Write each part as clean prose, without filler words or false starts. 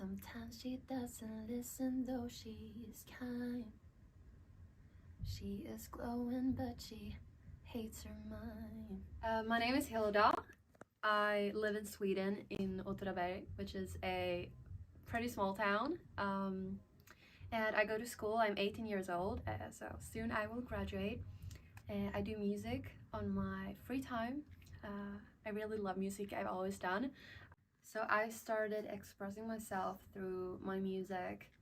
Sometimes she doesn't listen, though she is kind. She is glowing, but she hates her mind. My name is Hilda. I live in Sweden, in Åtvidaberg, which is a pretty small town. And I go to school. I'm 18 years old, so soon I will graduate. I do music on my free time. I really love music, I've always done. So I started expressing myself through my music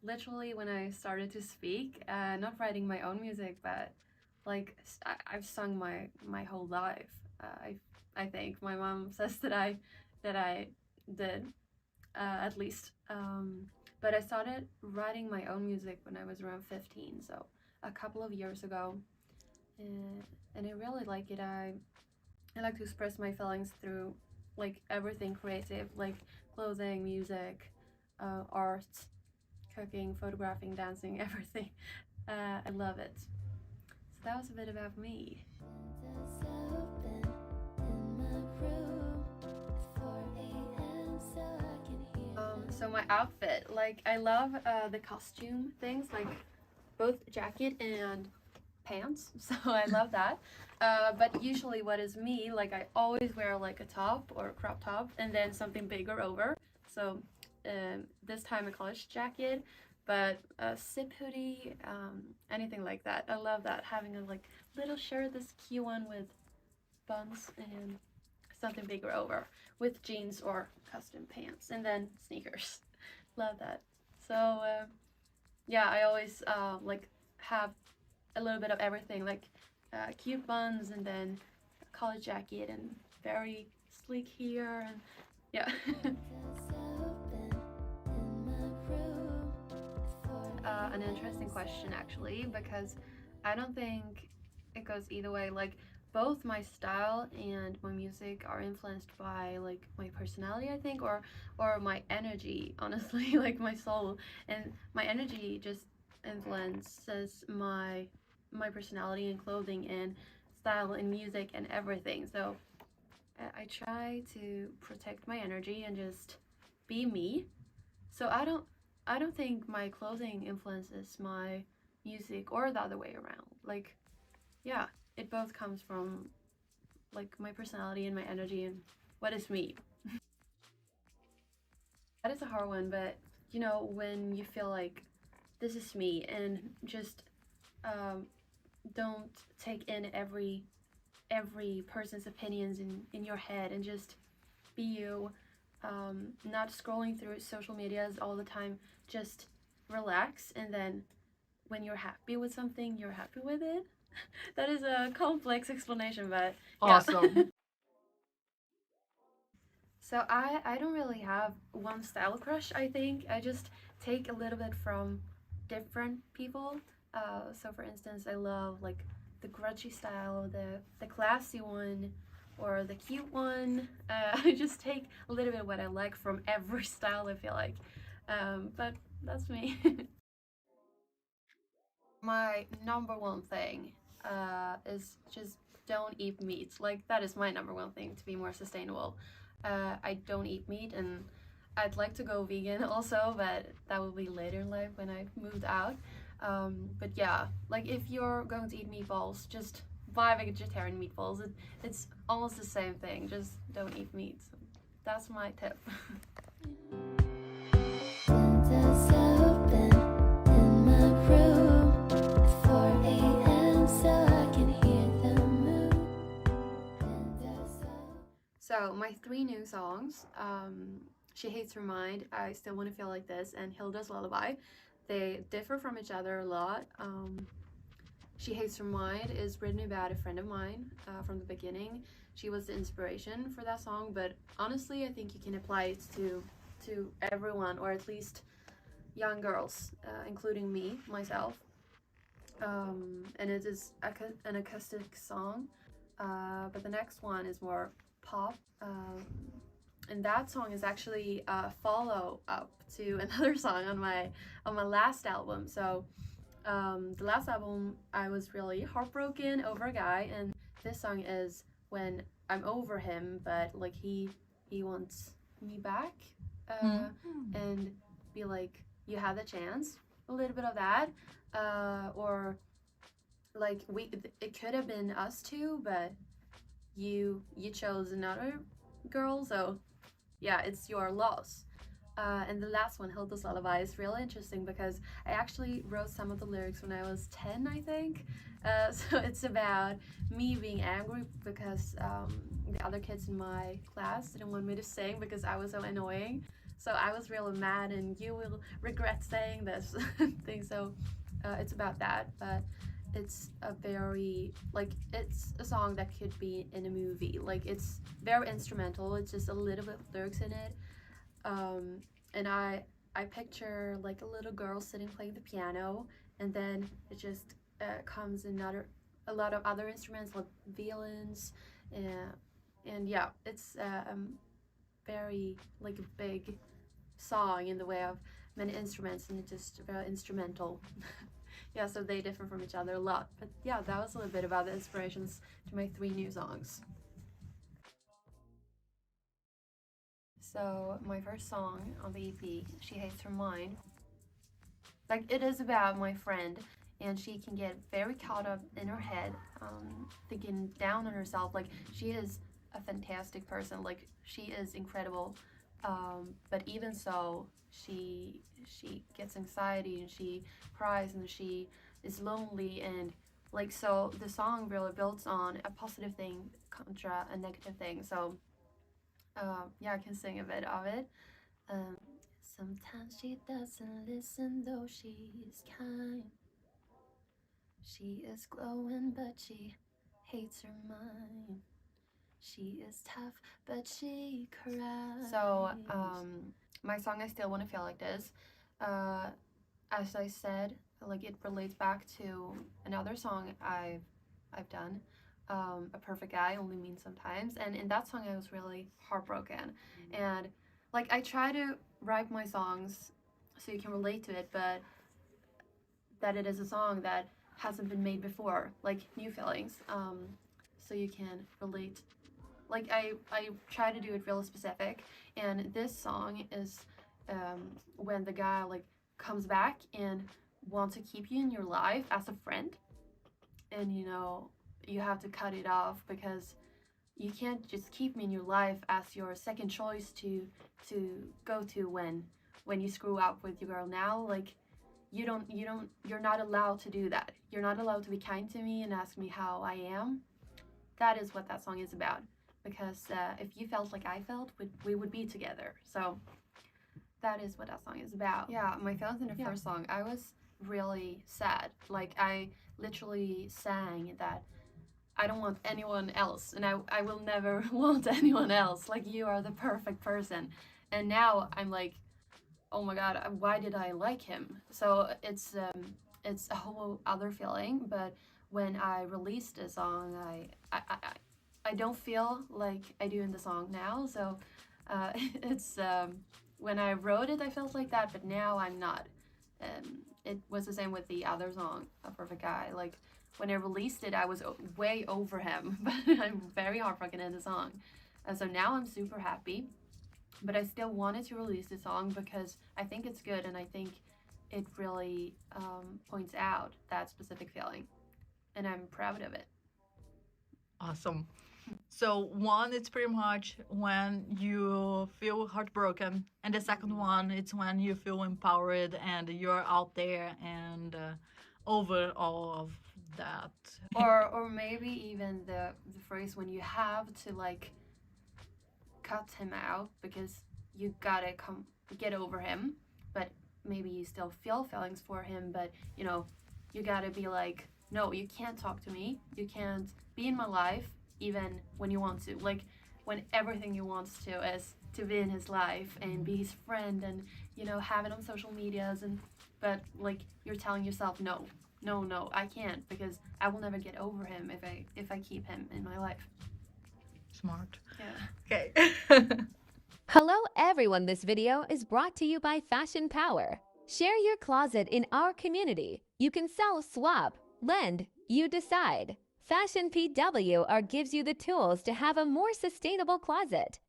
literally when I started to speak, not writing my own music, but like I've sung my whole life. I think my mom says that I did, at least. But I started writing my own music when I was around 15, so a couple of years ago, and I really like it. I like to express my feelings through like everything creative, like clothing, music, art, cooking, photographing, dancing, everything. I love it. So that was a bit about me. So my outfit, like I love the costume things, like both jacket and pants, so I love that. But usually what is me, like I always wear like a top or a crop top and then something bigger over. So this time a college jacket, but a zip hoodie, anything like that. I love that, having a like little shirt, this cute one with buns and something bigger over with jeans or custom pants and then sneakers. Love that. So yeah, I always like have a little bit of everything, like cute buns and then college jacket and very sleek here, and yeah. An interesting question actually, because I don't think it goes either way. Like both my style and my music are influenced by like my personality, I think, or my energy, honestly. Like my soul, and my energy just influences my personality and clothing and style and music and everything. So I try to protect my energy and just be me. So I don't think my clothing influences my music or the other way around. Like yeah, it both comes from like my personality and my energy and what is me. That is a hard one, but you know, when you feel like this is me and just um, don't take in every person's opinions in your head and just be you, not scrolling through social medias all the time, just relax, and then when you're happy with something, you're happy with it. That is a complex explanation, but yeah. Awesome. So I don't really have one style crush. I think I just take a little bit from different people. So for instance, I love like the grungy style, the classy one, or the cute one. I just take a little bit of what I like from every style, I feel like. But that's me. My number one thing is just don't eat meat. Like that is my number one thing to be more sustainable. I don't eat meat, and I'd like to go vegan also, but that will be later in life when I've moved out. But yeah, like if you're going to eat meatballs, just buy vegetarian meatballs. It's almost the same thing, just don't eat meat. So that's my tip. So my three new songs, She Hates Her Mind, I Still Want to Feel Like This, and Hilda's Lullaby, they differ from each other a lot. She Hates Her Mind is written about a friend of mine from the beginning. She was the inspiration for that song, but honestly, I think you can apply it to everyone, or at least young girls, including me, myself. And it is an acoustic song, but the next one is more pop. And that song is actually a follow up to another song on my last album. So the last album, I was really heartbroken over a guy, and this song is when I'm over him, but like he wants me back. and be like, you had the chance, a little bit of that, or like it could have been us too, but you chose another girl, so yeah, it's your loss. And the last one, Hilda's Lullaby, is really interesting because I actually wrote some of the lyrics when I was 10, I think. So it's about me being angry because the other kids in my class didn't want me to sing because I was so annoying. So I was really mad, and you will regret saying this thing. So it's about that, but it's a very, like, it's a song that could be in a movie. Like, it's very instrumental. It's just a little bit of lyrics in it. And I picture like a little girl sitting playing the piano, and then it just comes a lot of other instruments like violins, and yeah, it's very like a big song in the way of many instruments, and it's just very instrumental. Yeah, so they differ from each other a lot. But yeah, that was a little bit about the inspirations to my 3 new songs. So my first song on the EP, She Hates Her Mind, like, it is about my friend, and she can get very caught up in her head, thinking down on herself. Like, she is a fantastic person, like, she is incredible, but even so, she gets anxiety, and she cries, and she is lonely, and like, so the song really builds on a positive thing contra a negative thing. So yeah, I can sing a bit of it. Um, Sometimes she doesn't listen, though she is kind. She is glowing, but she hates her mind. She is tough, but she cries. So, my song, I Still Wanna Feel Like This, as I said, like, it relates back to another song I've done, A Perfect Guy Only Means Sometimes. And in that song I was really heartbroken, and like, I try to write my songs so you can relate to it, but that it is a song that hasn't been made before, like new feelings, so you can relate. Like, I try to do it real specific, and this song is when the guy like comes back and wants to keep you in your life as a friend, and you have to cut it off because you can't just keep me in your life as your second choice to go to when you screw up with your girl now. Like, you're not allowed to do that. You're not allowed to be kind to me and ask me how I am. That is what that song is about, because if you felt like I felt, we would be together. So that is what that song is about. Yeah, my feelings in the first song, I was really sad. Like, I literally sang that I don't want anyone else, and I will never want anyone else. Like, you are the perfect person. And now I'm like, oh my god, why did I like him? So it's a whole other feeling. But when I released the song, I don't feel like I do in the song now. So it's when I wrote it, I felt like that, but now I'm not. It was the same with the other song, A Perfect Guy. Like, when I released it, I was way over him, but I'm very heartbroken in the song. So now I'm super happy, but I still wanted to release the song because I think it's good, and I think it really points out that specific feeling, and I'm proud of it. Awesome. So one, it's pretty much when you feel heartbroken, and the second one, it's when you feel empowered and you're out there and over all of that. Or maybe even the phrase when you have to like cut him out because you gotta get over him, but maybe you still feel feelings for him, but you gotta be like, no, you can't talk to me, you can't be in my life even when you want to, like, when everything you want to is to be in his life and be his friend and have it on social medias, but like, you're telling yourself, no, I can't, because I will never get over him if I keep him in my life. Smart. Yeah. Okay. Hello everyone, this video is brought to you by Fashion Power. Share your closet in our community. You can sell, swap, lend, you decide. Fashion PW gives you the tools to have a more sustainable closet.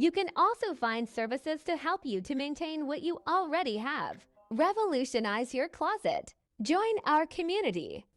You can also find services to help you to maintain what you already have. Revolutionize your closet. Join our community.